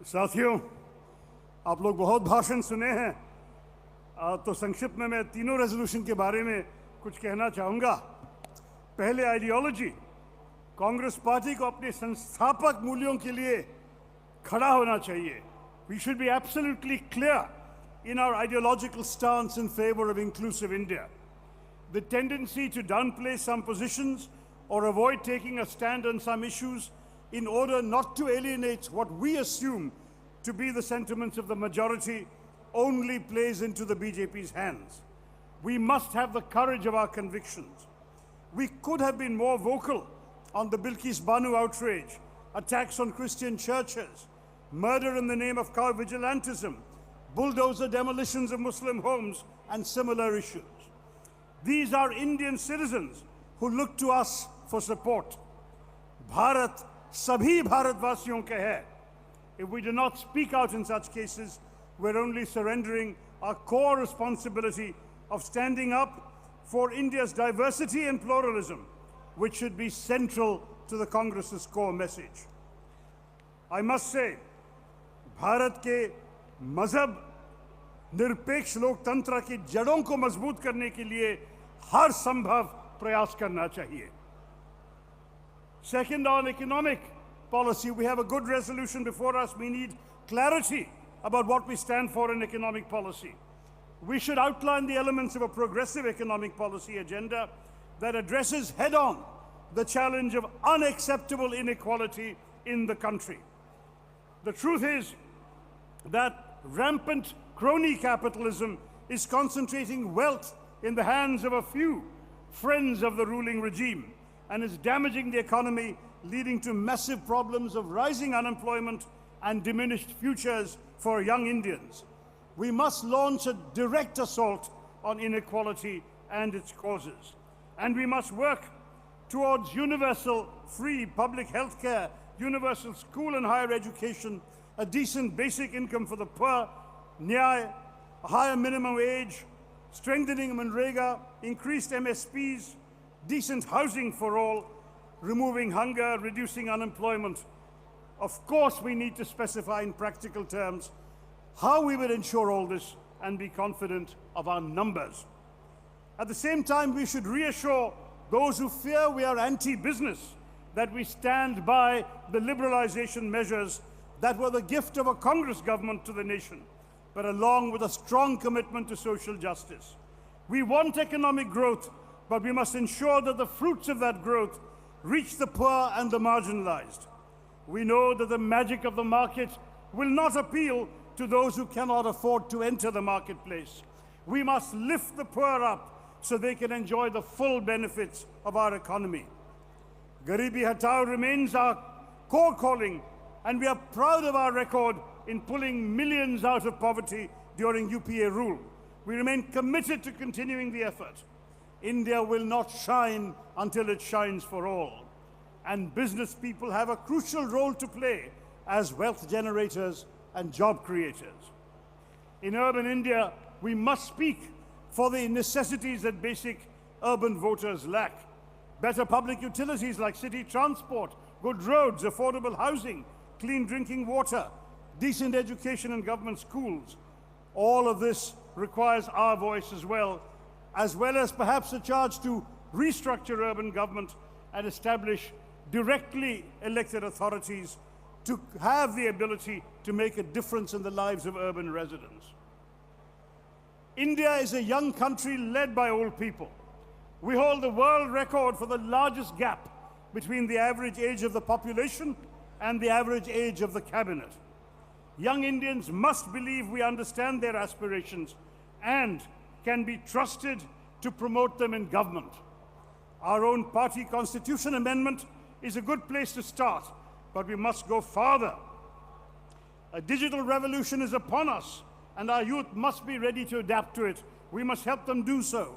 साथियों, आप लोग बहुत भाषण सुने हैं, तो संक्षिप्त में मैं तीनों रेजोल्यूशन के बारे में कुछ कहना चाहूँगा। पहले आइडियोलॉजी, कांग्रेस पार्टी को अपने संस्थापक मूल्यों के लिए खड़ा होना चाहिए। We should be absolutely clear in our ideological stance in favor of inclusive India. The tendency to downplay some positions or avoid taking a stand on some issues in order not to alienate what we assume to be the sentiments of the majority only plays into the BJP's hands. We must have the courage of our convictions. We could have been more vocal on the Bilkis Banu outrage, attacks on Christian churches, murder in the name of cow vigilantism, bulldozer demolitions of Muslim homes, and similar issues. These are Indian citizens who look to us for support. Bharat sabhi Bharatvaasiyon ka hai. If we do not speak out in such cases, we're only surrendering our core responsibility of standing up for India's diversity and pluralism, which should be central to the Congress's core message. I must say, Bharat के मजहब निरपेक्ष लोकतंत्र की जड़ों को मजबूत करने के लिए हर संभव प्रयास करना चाहिए. Second, on economic policy, we have a good resolution before us. We need clarity about what we stand for in economic policy. We should outline the elements of a progressive economic policy agenda that addresses head-on the challenge of unacceptable inequality in the country. The truth is that rampant crony capitalism is concentrating wealth in the hands of a few friends of the ruling regime and is damaging the economy, leading to massive problems of rising unemployment and diminished futures for young Indians. We must launch a direct assault on inequality and its causes. And we must work towards universal free public health care, universal school and higher education, a decent basic income for the poor, Nyay, a higher minimum wage, strengthening Manrega, increased MSPs, decent housing for all, removing hunger, reducing unemployment. Of course, we need to specify in practical terms how we will ensure all this and be confident of our numbers. At the same time, we should reassure those who fear we are anti-business that we stand by the liberalization measures that were the gift of a Congress government to the nation, but along with a strong commitment to social justice. We want economic growth, but we must ensure that the fruits of that growth reach the poor and the marginalized. We know that the magic of the market will not appeal to those who cannot afford to enter the marketplace. We must lift the poor up so they can enjoy the full benefits of our economy. Garibi Hatao remains our core calling, and we are proud of our record in pulling millions out of poverty during UPA rule. We remain committed to continuing the effort. India will not shine until it shines for all. And business people have a crucial role to play as wealth generators and job creators. In urban India, we must speak for the necessities that basic urban voters lack. Better public utilities like city transport, good roads, affordable housing, clean drinking water, decent education and government schools. All of this requires our voice as well as perhaps a charge to restructure urban government and establish directly elected authorities to have the ability to make a difference in the lives of urban residents. India is a young country led by old people. We hold the world record for the largest gap between the average age of the population and the average age of the cabinet. Young Indians must believe we understand their aspirations and can be trusted to promote them in government. Our own party constitution amendment is a good place to start, but we must go farther. A digital revolution is upon us, and our youth must be ready to adapt to it. We must help them do so.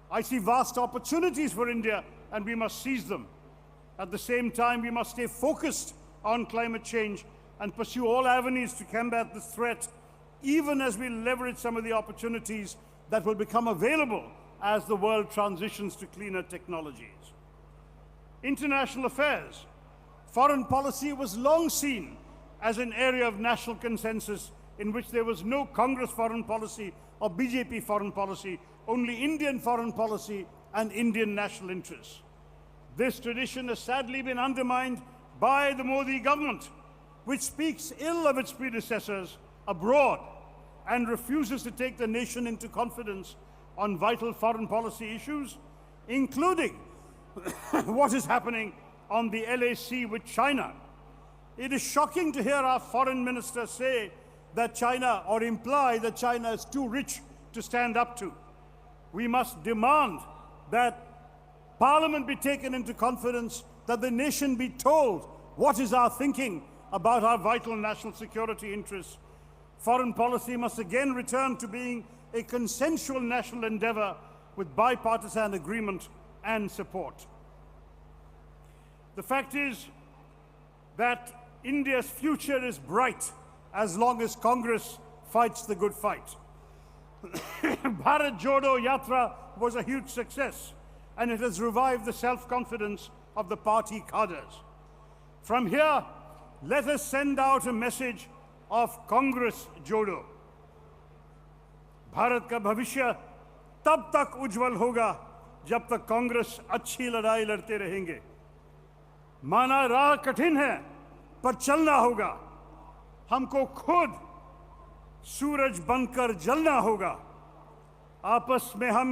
I see vast opportunities for India, and we must seize them. At the same time, we must stay focused on climate change and pursue all avenues to combat this threat, even as we leverage some of the opportunities that will become available as the world transitions to cleaner technologies. International affairs. Foreign policy was long seen as an area of national consensus in which there was no Congress foreign policy or BJP foreign policy, only Indian foreign policy and Indian national interests. This tradition has sadly been undermined by the Modi government, which speaks ill of its predecessors abroad and refuses to take the nation into confidence on vital foreign policy issues, including what is happening on the LAC with China. It is shocking to hear our foreign minister say that China, or imply that China is too rich to stand up to. We must demand that Parliament be taken into confidence, that the nation be told what is our thinking about our vital national security interests. Foreign policy must again return to being a consensual national endeavor with bipartisan agreement and support. The fact is that India's future is bright as long as Congress fights the good fight. Bharat Jodo Yatra was a huge success, and it has revived the self-confidence of the party cadres. From here, let us send out a message of Congress Jodo. Bharat का भविष्य तब तक उज्जवल होगा जब तक कांग्रेस अच्छी लड़ाई लड़ते रहेंगे। माना राह कठिन है, पर चलना होगा। हमको खुद सूरज बनकर जलना होगा। आपस में हम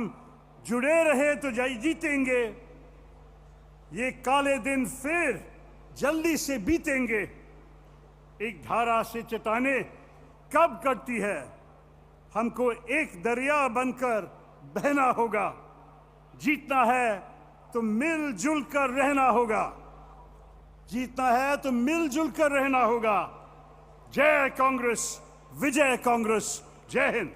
जुड़े रहे तो जीतेंगे। ये काले दिन फिर जल्दी से बीतेंगे। एक धारा से चट्टानें कब कटती है, हमको एक दरिया बनकर बहना होगा। जीतना है तो मिलजुल कर रहना होगा। जीतना है तो मिलजुल कर रहना होगा। जय कांग्रेस, विजय कांग्रेस, जय हिंद।